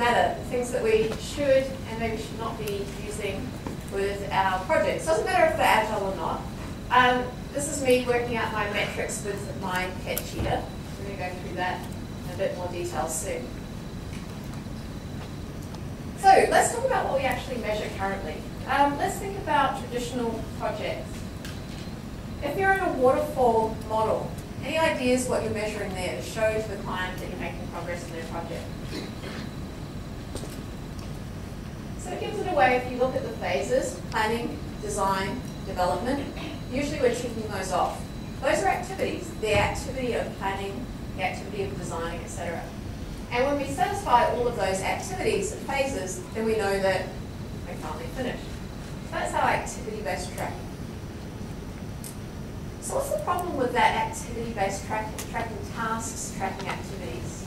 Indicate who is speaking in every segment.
Speaker 1: matter, the things that we should and maybe should not be using with our projects. Doesn't matter if they're agile or not. This is me working out my metrics with my pet cheetah. We're going to go through that in a bit more detail soon. So let's talk about what we actually measure currently. Let's think about traditional projects. If you're in a waterfall model, any ideas what you're measuring there to show to the client that you're making progress in their project? So it gives it away if you look at the phases: planning, design, development. Usually we're ticking those off. Those are activities, the activity of planning, the activity of designing, etc. And when we satisfy all of those activities and phases, then we know that we're finally finished. So that's our activity-based tracking. So what's the problem with that activity-based tracking, tracking tasks, tracking activities?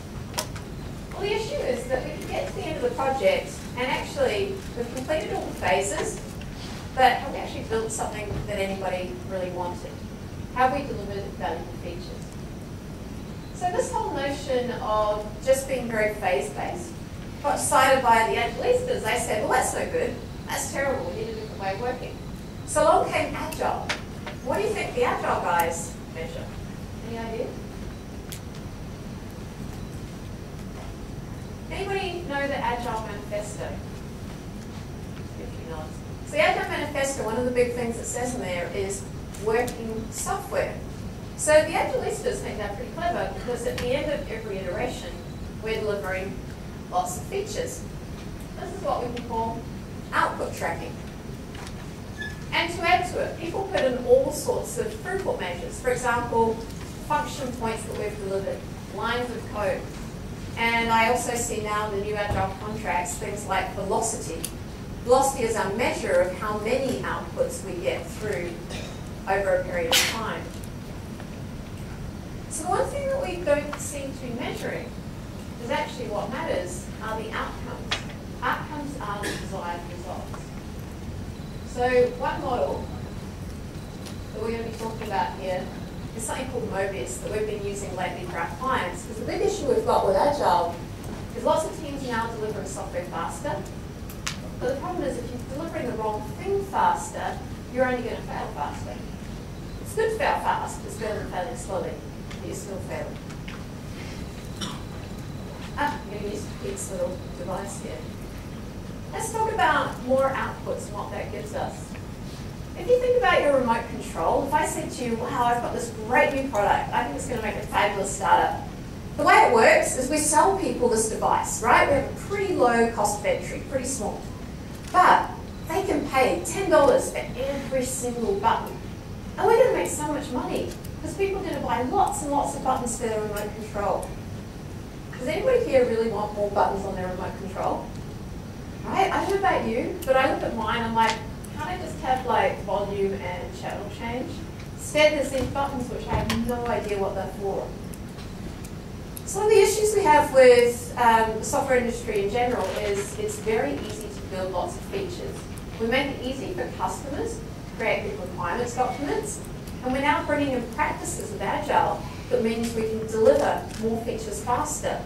Speaker 1: Well, the issue is that we can get to the end of the project and actually we've completed all the phases, but have we actually built something that anybody really wanted? Have we delivered valuable features? So this whole notion of just being very phase-based got decided by the Agilistas. They said, well, that's no good. That's terrible. We need a different way of working. So along came Agile. What do you think the Agile guys measure? Any idea? Anybody know the Agile Manifesto? If you know. So the Agile Manifesto, one of the big things it says in there is working software. So the Agilistas think they're pretty clever because at the end of every iteration, we're delivering lots of features. This is what we can call output tracking. And to add to it, people put in all sorts of throughput measures. For example, function points that we've delivered, lines of code. And I also see now in the new Agile contracts things like velocity. Velocity is our measure of how many outputs we get through over a period of time. So the one thing that we don't seem to be measuring is actually what matters are the outcomes. Outcomes are the desired results. So one model that we're going to be talking about here is something called Mobius that we've been using lately for our clients. Because the big issue we've got with Agile is lots of teams are now delivering software faster. But the problem is if you're delivering the wrong thing faster, you're only going to fail faster. It's good to fail fast, it's better than failing slowly. You're still failing. I'm going to use Pete's little device here. Let's talk about more outputs and what that gives us. If you think about your remote control, if I said to you, wow, I've got this great new product, I think it's going to make a fabulous startup. The way it works is we sell people this device, right? We have a pretty low cost of entry, pretty small. But they can pay $10 for every single button. And we're going to make so much money. Because people are going to buy lots and lots of buttons for their remote control. Does anybody here really want more buttons on their remote control? Right? I don't know about you, but I look at mine, I'm like, can't I just have like volume and channel change? Instead there's these buttons which I have no idea what they're for. Some of the issues we have with the software industry in general is it's very easy to build lots of features. We make it easy for customers to create good requirements documents. And we're now bringing in practices of Agile that means we can deliver more features faster.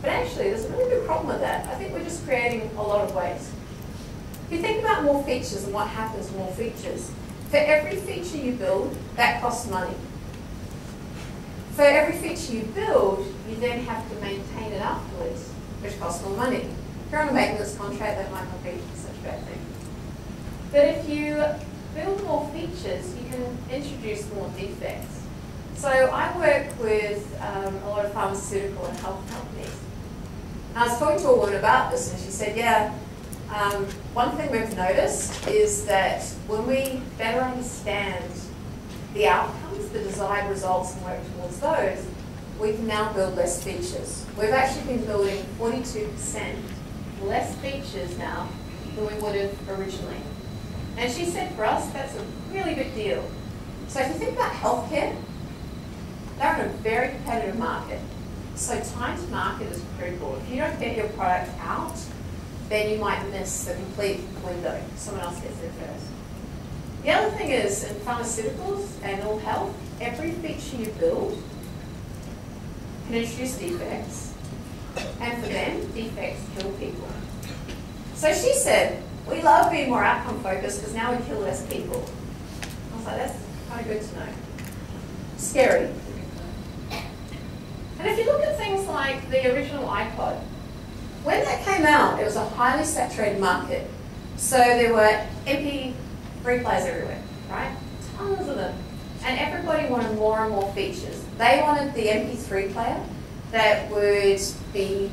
Speaker 1: But actually, there's a really big problem with that. I think we're just creating a lot of waste. If you think about more features and what happens with more features, for every feature you build, that costs money. For every feature you build, you then have to maintain it afterwards, which costs more money. If you're on a maintenance contract, that might not be such a bad thing. But if you build more features, you can introduce more defects. So I work with a lot of pharmaceutical and health companies. And I was talking to a woman about this and she said, yeah, one thing we've noticed is that when we better understand the outcomes, the desired results and work towards those, we can now build less features. We've actually been building 42% less features now than we would have originally. And she said for us, that's a really big deal. So if you think about healthcare, they're in a very competitive market. So time to market is critical. If you don't get your product out, then you might miss the complete window. Someone else gets there first. The other thing is, in pharmaceuticals and all health, every feature you build can introduce defects. And for them, defects kill people. So she said, we love being more outcome focused because now we kill less people. I was like, that's kind of good to know. Scary. And if you look at things like the original iPod, when that came out, it was a highly saturated market. So there were MP3 players everywhere, right? Tons of them. And everybody wanted more and more features. They wanted the MP3 player that would be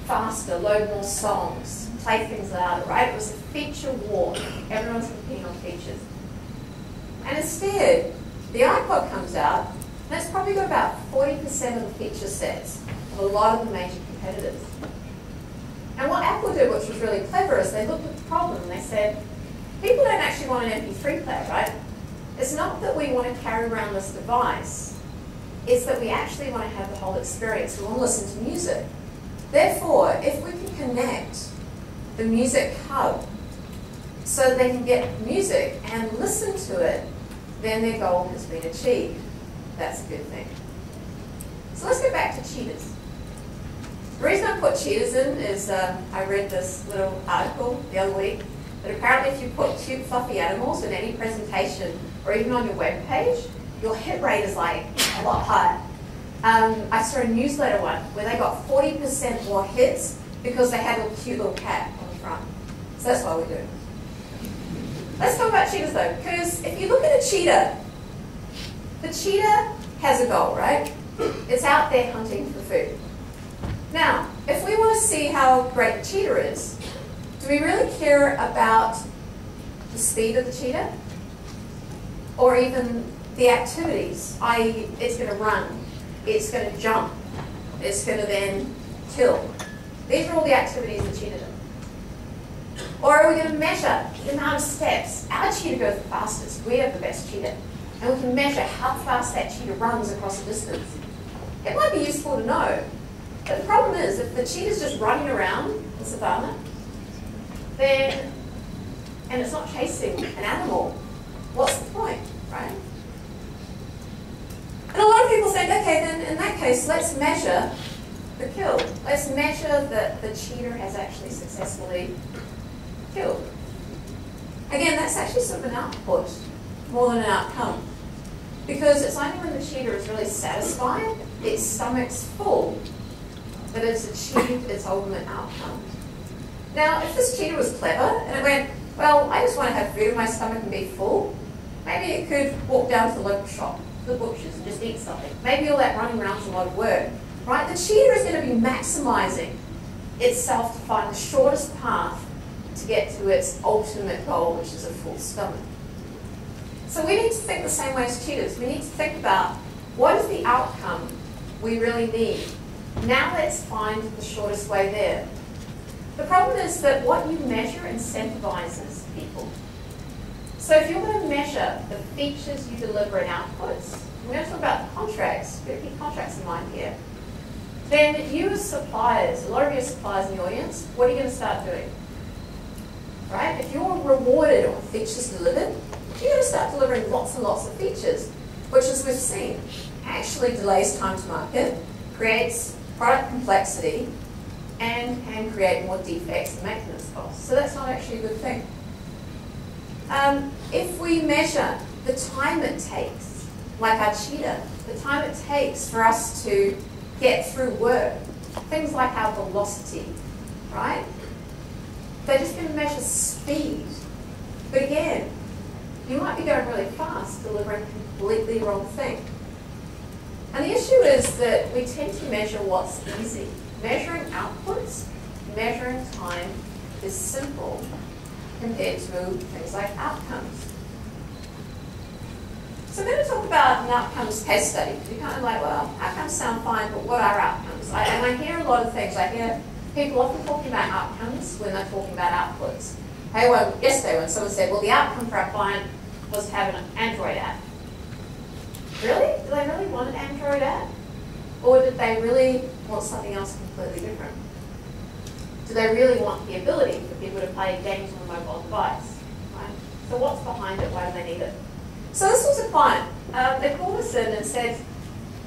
Speaker 1: faster, load more songs, play things louder, right? It was a feature war. Everyone's competing on features. And instead, the iPod comes out, and it's probably got about 40% of the feature sets of a lot of the major competitors. And what Apple did, which was really clever, is they looked at the problem and they said, people don't actually want an MP3 player, right? It's not that we want to carry around this device, it's that we actually want to have the whole experience. We want to listen to music. Therefore, if we can connect the music hub so that they can get music and listen to it, then their goal has been achieved. That's a good thing. So let's go back to cheetahs. The reason I put cheetahs in is I read this little article the other week that apparently if you put cute fluffy animals in any presentation or even on your web page, your hit rate is like a lot higher. I saw a newsletter one where they got 40% more hits because they had a cute little cat on the front. So that's why we're doing it. Let's talk about cheetahs though, because if you look at a cheetah, the cheetah has a goal, right? It's out there hunting for food. Now, if we want to see how great the cheetah is, do we really care about the speed of the cheetah? Or even the activities, i.e. it's going to run, it's going to jump, it's going to then kill. These are all the activities the cheetah does. Or are we going to measure the amount of steps? Our cheetah goes the fastest, we have the best cheetah. And we can measure how fast that cheetah runs across a distance. It might be useful to know. But the problem is, if the cheetah's just running around the savannah, then, and it's not chasing an animal, what's the point, right? And a lot of people think, okay, then in that case, let's measure the kill. Let's measure that the cheetah has actually successfully killed. Again, that's actually sort of an output more than an outcome. Because it's only when the cheetah is really satisfied, its stomach's full, that it's achieved its ultimate outcome. Now, if this cheetah was clever and it went, well, I just want to have food in my stomach and be full, maybe it could walk down to the local shop, to the butcher's, and just eat something. Maybe all that running around is a lot of work, right? The cheetah is going to be maximizing itself to find the shortest path to get to its ultimate goal, which is a full stomach. So we need to think the same way as cheetahs. We need to think about what is the outcome we really need. Now let's find the shortest way there. The problem is that what you measure incentivizes people. So if you're going to measure the features you deliver in outputs, we're going to talk about the contracts, you've got to keep contracts in mind here, then you as suppliers, a lot of your suppliers in the audience, what are you going to start doing? Right? If you're rewarded on features delivered, you're going to start delivering lots and lots of features, which, as we've seen, actually delays time to market, creates product complexity, and can create more defects and maintenance costs. So that's not actually a good thing. If we measure the time it takes, like our cheetah, the time it takes for us to get through work, things like our velocity, right? They're just going to measure speed. But again, you might be going really fast, delivering a completely wrong thing. And the issue is that we tend to measure what's easy. Measuring outputs, measuring time is simple compared to things like outcomes. So I'm going to talk about an outcomes case study. You're kind of like, well, outcomes sound fine, but what are outcomes? And I hear a lot of things. I hear people often talking about outcomes when they're talking about outputs. Hey, well, yesterday when someone said, well, the outcome for our client was to have an Android app. Really? Do they really want an Android app? Or did they really want something else completely different? Do they really want the ability for people to play games on a mobile device? Right? So what's behind it? Why do they need it? So this was a client. They called us in and said,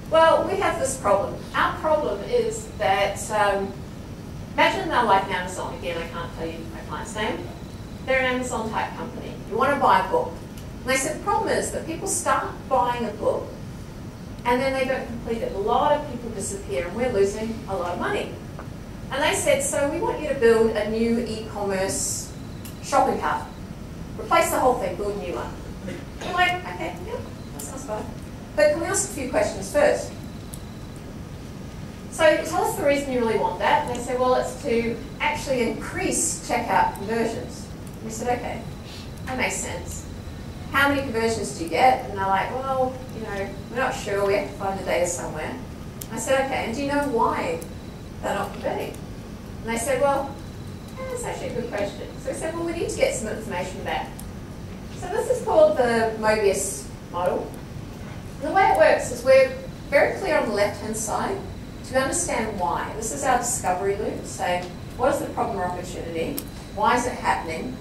Speaker 1: Well, we have this problem. Our problem is that, imagine they're like Amazon. Again, I can't tell you my client's name. They're an Amazon type company. You want to buy a book. And they said the problem is that people start buying a book and then they don't complete it. A lot of people disappear and we're losing a lot of money. And they said, so we want you to build a new e-commerce shopping cart. Replace the whole thing, build a new one. We're like, okay, yeah, that sounds fine. But can we ask a few questions first? So tell us the reason you really want that. And they said, well, it's to actually increase checkout conversions. And we said, okay, that makes sense. How many conversions do you get? And they're like, well, you know, we're not sure. We have to find the data somewhere. And I said, okay, and do you know why they're not converting? And they said, well, yeah, that's actually a good question. So we said, well, we need to get some information back. So this is called the Mobius model. And the way it works is we're very clear on the left-hand side to understand why. This is our discovery loop, saying what is the problem or opportunity, why is it happening,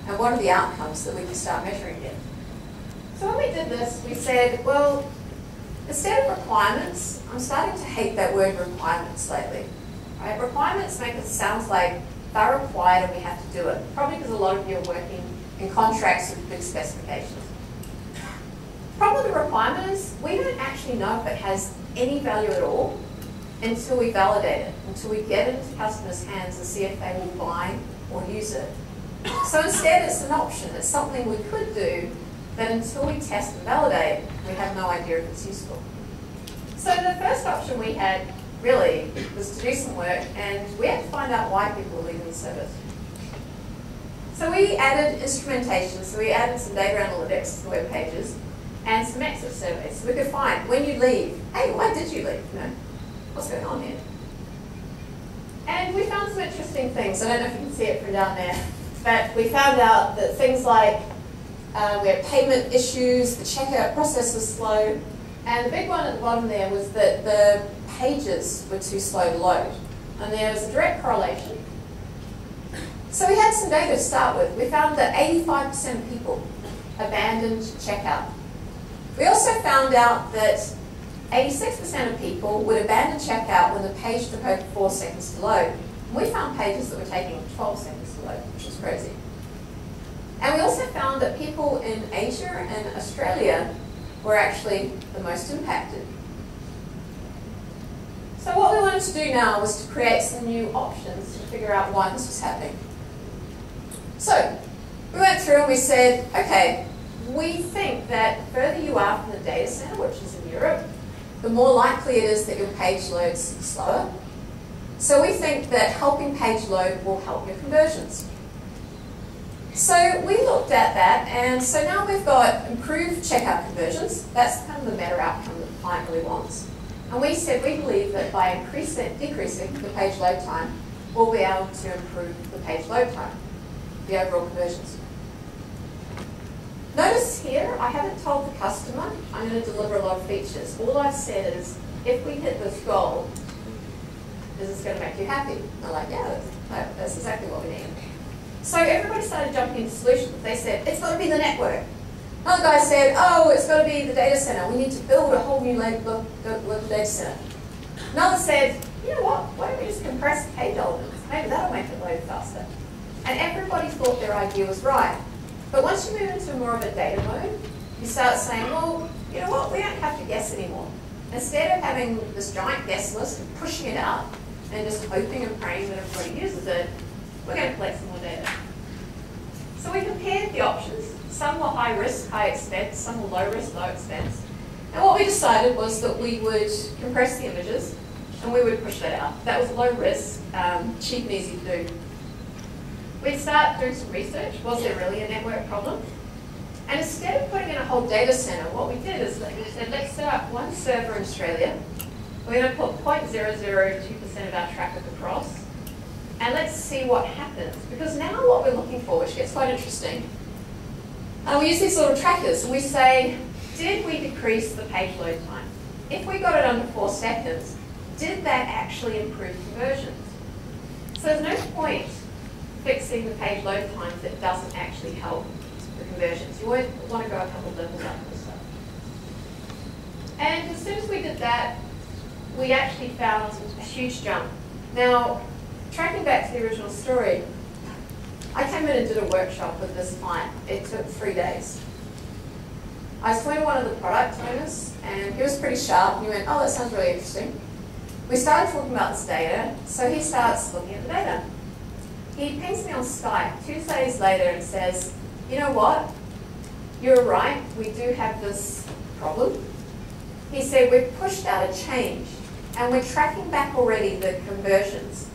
Speaker 1: and what are the outcomes that we can start measuring it. So when we did this, we said, well, instead of requirements, I'm starting to hate that word requirements lately. Right? Requirements make it sound like they're required and we have to do it. Probably because a lot of you are working in contracts with big specifications. Problem with the requirement is we don't actually know if it has any value at all until we validate it, until we get it into customers' hands and see if they will buy or use it. So instead it's an option, it's something we could do, but until we test and validate, we have no idea if it's useful. So the first option we had really was to do some work and we had to find out why people were leaving the service. So we added instrumentation, so we added some data analytics to the web pages and some exit surveys. So we could find when you leave, hey, why did you leave? You know, what's going on here? And we found some interesting things. I don't know if you can see it from down there, but we found out that things like we had payment issues, the checkout process was slow, and the big one at the bottom there was that the pages were too slow to load. And there was a direct correlation. So we had some data to start with. We found that 85% of people abandoned checkout. We also found out that 86% of people would abandon checkout when the page took over 4 seconds to load. And we found pages that were taking 12 seconds to load, which is crazy. And we also found that people in Asia and Australia were actually the most impacted. So what we wanted to do now was to create some new options to figure out why this was happening. So we went through and we said, okay, we think that the further you are from the data center, which is in Europe, the more likely it is that your page loads slower. So we think that helping page load will help your conversions. So we looked at that, and so now we've got improved checkout conversions. That's kind of the better outcome that the client really wants. And we said we believe that by decreasing the page load time, we'll be able to improve the page load time, the overall conversions. Notice here, I haven't told the customer I'm going to deliver a lot of features. All I've said is, if we hit this goal, is this going to make you happy? And they're like, yeah, that's exactly what we need. So everybody started jumping into solutions. They said, it's got to be the network. Another guy said, oh, it's got to be the data center. We need to build a whole new local data center. Another said, you know what, why don't we just compress the page elements? Maybe that'll make it load faster. And everybody thought their idea was right. But once you move into more of a data mode, you start saying, well, you know what, we don't have to guess anymore. Instead of having this giant guess list and pushing it out and just hoping and praying that everybody uses it, we're going to collect some more data. So we compared the options. Some were high risk, high expense, some were low risk, low expense. And what we decided was that we would compress the images and we would push that out. That was low risk, cheap and easy to do. We'd start doing some research. Was there really a network problem? And instead of putting in a whole data center, what we did is we said, let's set up one server in Australia. We're going to put 0.002% of our traffic across. And let's see what happens. Because now what we're looking for, which gets quite interesting, we use these little trackers and we say, did we decrease the page load time? If we got it under 4 seconds, did that actually improve conversions? So there's no point fixing the page load times that doesn't actually help the conversions. You always want to go a couple levels up with stuff. And as soon as we did that, we actually found a huge jump. Now, tracking back to the original story, I came in and did a workshop with this client. It took 3 days. I was talking to one of the product owners, and he was pretty sharp. He went, oh, that sounds really interesting. We started talking about this data, so he starts looking at the data. He pings me on Skype 2 days later and says, you know what? You're right, we do have this problem. He said, we've pushed out a change, and we're tracking back already the conversions.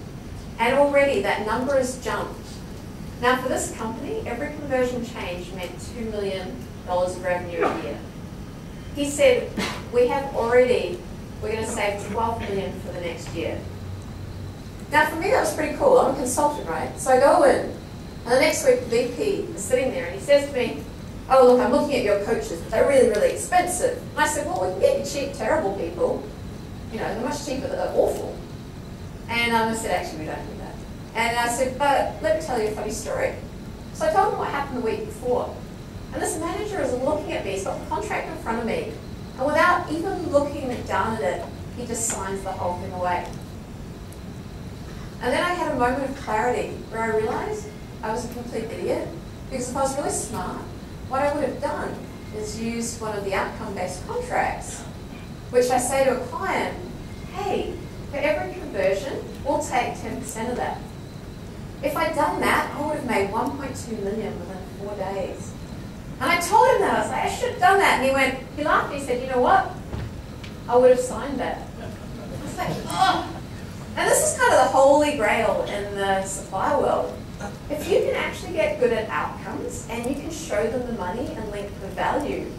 Speaker 1: And already that number has jumped. Now for this company, every conversion change meant $2 million of revenue a year. He said, we're going to save $12 million for the next year. Now for me that was pretty cool. I'm a consultant, right? So I go in, and the next week the VP is sitting there and he says to me, oh look, I'm looking at your coaches, but they're really, really expensive. And I said, well, we can get you cheap, terrible people. You know, they're much cheaper than awful. And I said, actually, we don't do that. And I said, but let me tell you a funny story. So I told him what happened the week before. And this manager is looking at me, he's got the contract in front of me, and without even looking down at it, he just signs the whole thing away. And then I had a moment of clarity where I realized I was a complete idiot, because if I was really smart, what I would have done is used one of the outcome-based contracts, which I say to a client, hey, for every conversion, we'll take 10% of that. If I'd done that, I would have made $1.2 million within 4 days. And I told him that. I was like, I should have done that. And he laughed and he said, you know what? I would have signed that. I was like, oh. And this is kind of the holy grail in the supply world. If you can actually get good at outcomes and you can show them the money and link the value,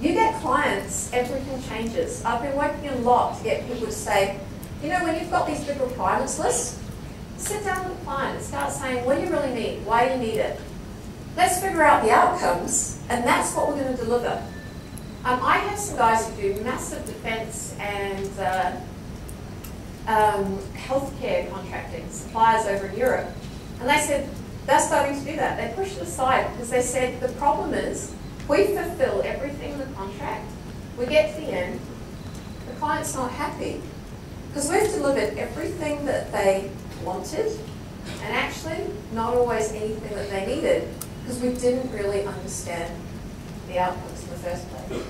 Speaker 1: you get clients, everything changes. I've been working a lot to get people to say, you know, when you've got these big requirements lists, sit down with the client and start saying, what do you really need? Why do you need it? Let's figure out the outcomes, and that's what we're going to deliver. I have some guys who do massive defense and healthcare contracting, suppliers over in Europe, and they said they're starting to do that. They pushed it aside because they said the problem is we fulfill everything in the contract, we get to the end, the client's not happy because we've delivered everything that they wanted and actually not always anything that they needed because we didn't really understand the outcomes in the first place.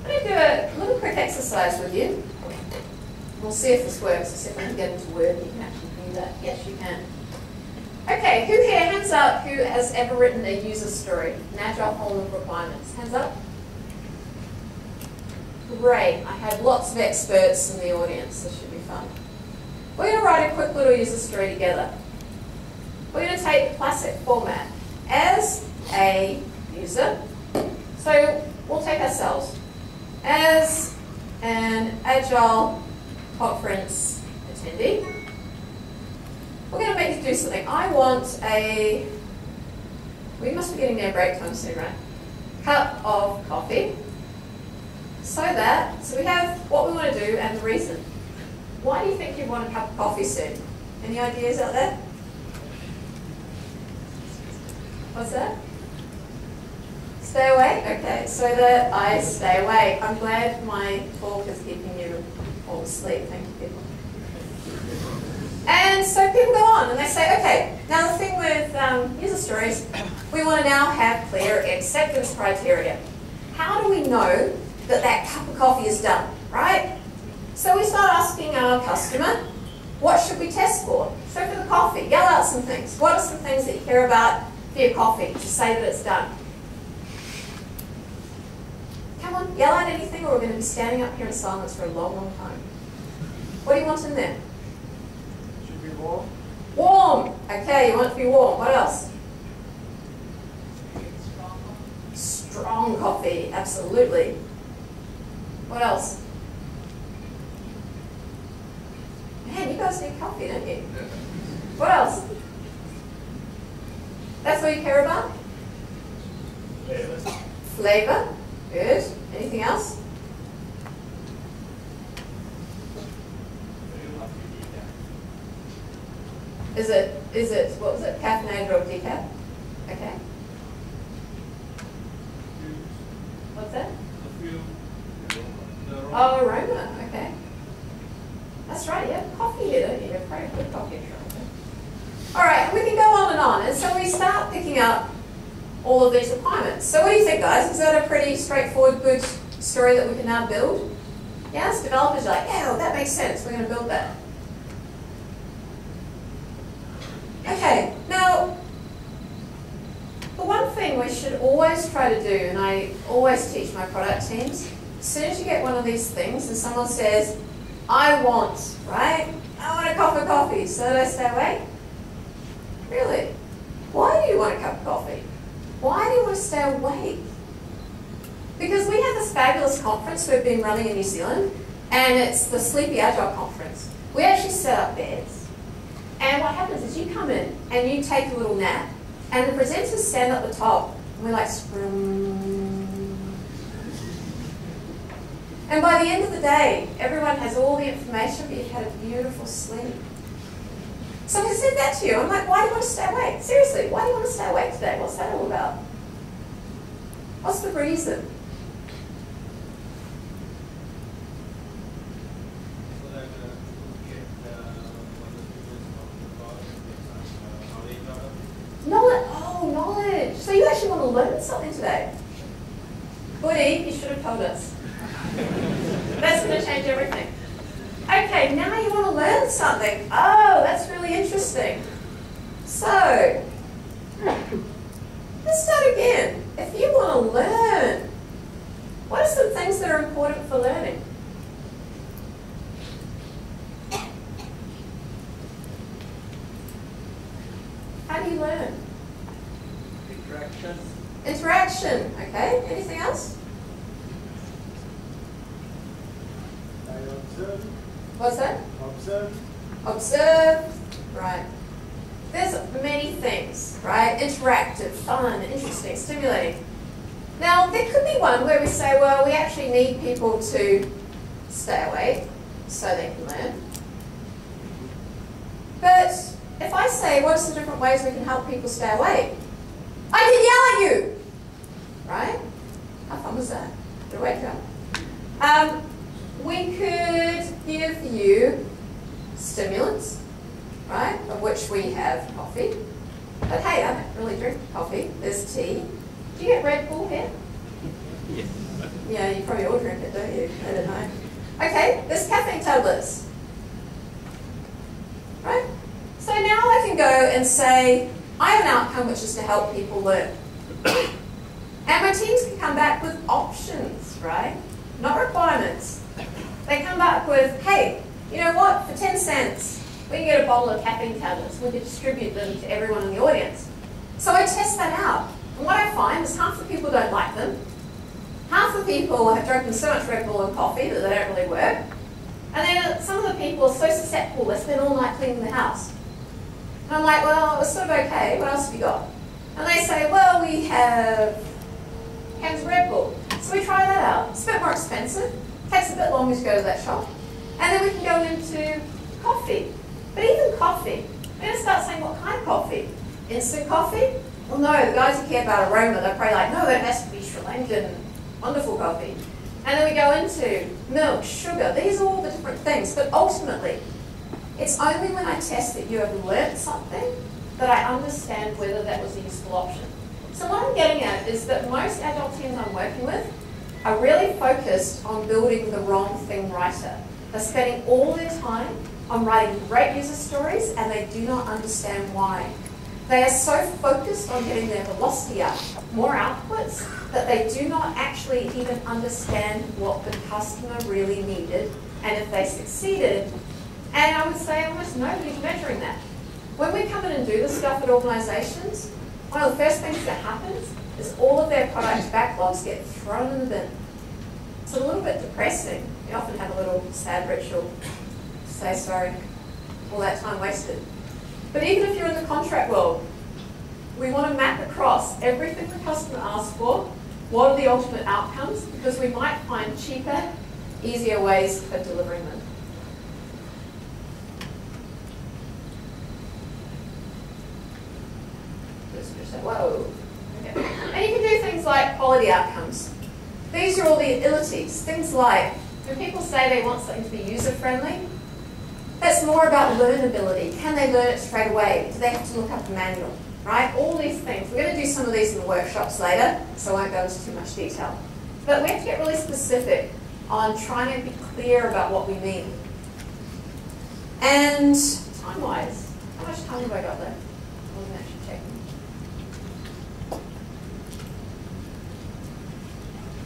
Speaker 1: I'm going to do a little quick exercise with you. We'll see if this works. Let's see if I can get into Word and you can actually do that. Yes, you can. Okay, who here, hands up, who has ever written a user story, an Agile form of requirements? Hands up. Great. I have lots of experts in the audience. This should be fun. We're going to write a quick little user story together. We're going to take the classic format as a user. So we'll take ourselves as an Agile conference attendee. We're going to make you do something. I want a, we must be getting near break time soon, right? Cup of coffee. So we have what we want to do and the reason. Why do you think you want a cup of coffee soon? Any ideas out there? What's that? Stay awake? Okay, so that I stay awake. I'm glad my talk is keeping you all asleep. Thank you, people. And so people go on and they say, okay, now the thing with user stories, we want to now have clear acceptance criteria. How do we know that that cup of coffee is done, right? So we start asking our customer, what should we test for? So for the coffee, yell out some things. What are some things that you care about for your coffee to say that it's done? Come on, yell out anything or we're going to be standing up here in silence for a long, long time. What do you want in there?
Speaker 2: Should be warm.
Speaker 1: Warm. Okay, you want it to be warm. What else? Strong coffee, absolutely. What else? Man, you guys need coffee, don't you? What else? That's what you care about?
Speaker 2: Flavor.
Speaker 1: Flavor. Good. Anything else? Is it, what was it, caffeinated or decaf? Okay. What's that? Oh, aroma, okay. That's right, you have coffee here, don't you? You have very good coffee. All right, we can go on and on. And so we start picking up all of these requirements. So what do you think, guys? Is that a pretty straightforward, good story that we can now build? Yes, developers are like, yeah, well, that makes sense. We're going to build that. Okay, now, the one thing we should always try to do, and I always teach my product teams, as soon as you get one of these things and someone says, I want, right? I want a cup of coffee, so do I stay awake? Really? Why do you want a cup of coffee? Why do you want to stay awake? Because we have this fabulous conference we've been running in New Zealand, and it's the Sleepy Agile conference. We actually set up beds. And what happens is you come in and you take a little nap, and the presenters stand at the top, and we're like, Scrum. And by the end of the day, everyone has all the information, but you've had a beautiful sleep. So I said that to you. I'm like, why do you want to stay awake? Seriously, why do you want to stay awake today? What's that all about? What's the reason? Knowledge. Oh, knowledge. So you actually want to learn something today. Goody, you should have told us. That's going to change everything. Okay, now you want to learn something. Oh, that's really interesting. So, let's start again. If you want to learn, what are some things that are important for learning? How do you learn?
Speaker 2: Interaction.
Speaker 1: Interaction, okay. Anything else?
Speaker 2: I observe.
Speaker 1: What's that?
Speaker 2: Observe.
Speaker 1: Observe, right. There's many things, right? Interactive, fun, interesting, stimulating. Now, there could be one where we say, well, we actually need people to stay awake so they can learn. But if I say, what's the different ways we can help people stay awake? I can yell at you, right? How fun was that? Did I wake you up? We could give you stimulants, right, of which we have coffee. But hey, I don't really drink coffee. There's tea. Do you get Red Bull here?
Speaker 3: Yes.
Speaker 1: Yeah, you probably all drink it, don't you? I don't know. Okay, there's caffeine tablets. Right? So now I can go and say, I have an outcome which is to help people learn. And my teams can come back with options, right? Not requirements. They come back with, hey, you know what? For 10 cents, we can get a bottle of caffeine tablets. We can distribute them to everyone in the audience. So I test that out. And what I find is half the people don't like them. Half the people have drunk so much Red Bull and coffee that they don't really work. And then some of the people are so susceptible, they spend all night cleaning the house. And I'm like, well, it's sort of okay. What else have you got? And they say, well, we have cans of Red Bull. So we try that out. It's a bit more expensive. Takes a bit longer to go to that shop. And then we can go into coffee. But even coffee, we're going to start saying, what kind of coffee? Instant coffee? Well, no, the guys who care about aroma, they're probably like, no, it has to be Sri Lankan, wonderful coffee. And then we go into milk, sugar. These are all the different things. But ultimately, it's only when I test that you have learnt something that I understand whether that was a useful option. So what I'm getting at is that most Agile teams I'm working with are really focused on building the wrong thing righter. They're spending all their time on writing great user stories and they do not understand why. They are so focused on getting their velocity up, more outputs, that they do not actually even understand what the customer really needed and if they succeeded. And I would say almost nobody's measuring that. When we come in and do this stuff at organizations, one of the first things that happens is all of their product backlogs get thrown in the bin. It's a little bit depressing. We often have a little sad ritual to say sorry, all that time wasted. But even if you're in the contract world, we want to map across everything the customer asks for, what are the ultimate outcomes, because we might find cheaper, easier ways of delivering them. Whoa. Okay. And you can do things like quality outcomes. These are all the utilities, things like When people say they want something to be user-friendly, that's more about learnability. Can they learn it straight away? Do they have to look up a manual? Right? All these things. We're going to do some of these in the workshops later, so I won't go into too much detail. But we have to get really specific on trying to be clear about what we mean. And time-wise, how much time have I got left? I wasn't actually checking.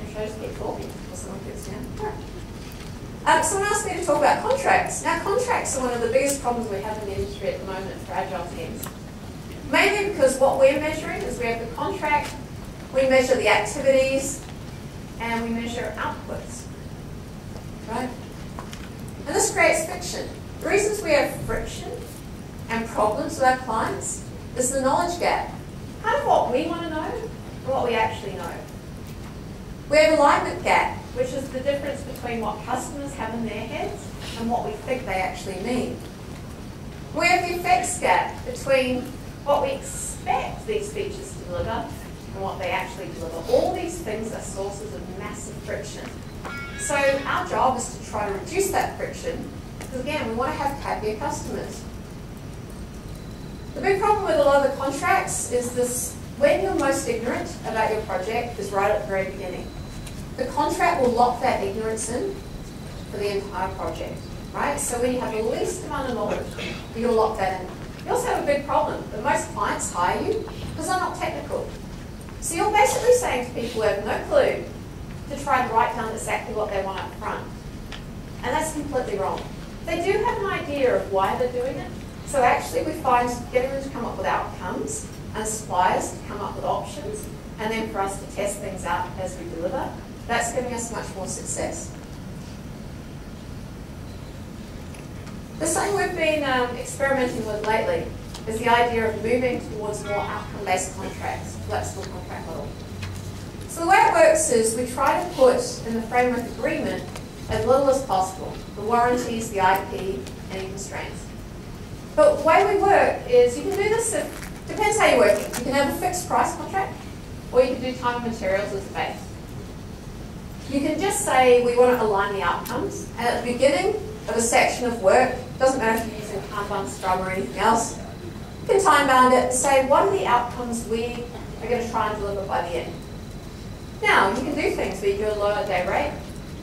Speaker 1: Should I just keep talking or someone gets down? All right. Someone asked me to talk about contracts. Now, contracts are one of the biggest problems we have in the industry at the moment for Agile teams. Mainly because what we're measuring is we have the contract, we measure the activities, and we measure outputs. Right? And this creates friction. The reasons we have friction and problems with our clients is the knowledge gap. Kind of what we want to know and what we actually know. We have alignment gap, which is the difference between what customers have in their heads and what we think they actually mean. We have the effects gap between what we expect these features to deliver and what they actually deliver. All these things are sources of massive friction. So our job is to try to reduce that friction, because again, we want to have happier customers. The big problem with a lot of the contracts is this: when you're most ignorant about your project is right at the very beginning. The contract will lock that ignorance in for the entire project, right? So when you have the least amount of knowledge, you'll lock that in. You also have a big problem that most clients hire you because they're not technical. So you're basically saying to people who have no clue to try and write down exactly what they want up front. And that's completely wrong. They do have an idea of why they're doing it. So actually we find getting them to come up with outcomes and suppliers to come up with options, and then for us to test things out as we deliver, that's giving us much more success. There's something we've been experimenting with lately is the idea of moving towards more outcome-based contracts, flexible contract model. So the way it works is we try to put in the framework agreement as little as possible, the warranties, the IP, any constraints. But the way we work is you can do this, depends how you're working. You can have a fixed price contract, or you can do time and materials as a base. You can just say we want to align the outcomes, and at the beginning of a section of work, doesn't matter if you're using Kanban, Scrum, or anything else, you can time bound it and say what are the outcomes we are going to try and deliver by the end. Now, you can do things where you do a lower day rate.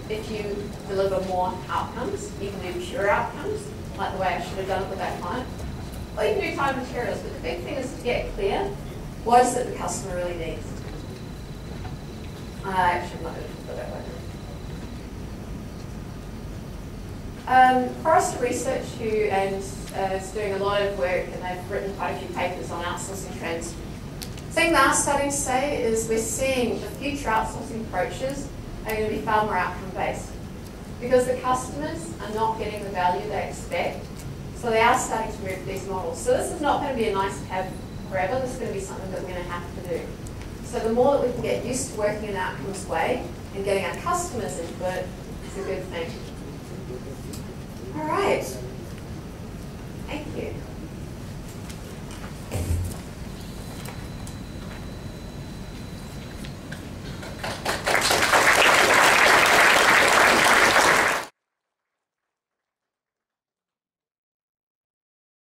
Speaker 1: If you deliver more outcomes, you can do pure outcomes, like the way I should have done it with that client. Or you can do time and materials, but the big thing is to get clear, what is it the customer really needs? Actually, I'm not going to put it that way. Forrester Research, who is doing a lot of work, and they've written quite a few papers on outsourcing trends. The thing they are starting to say is we're seeing the future outsourcing approaches are going to be far more outcome-based, because the customers are not getting the value they expect, so they are starting to move to these models. So this is not going to be a nice to have forever, this is going to be something that we're going to have to do. So the more that we can get used to working in an outcomes way and getting our customers into it is a good thing. All right. Thank you.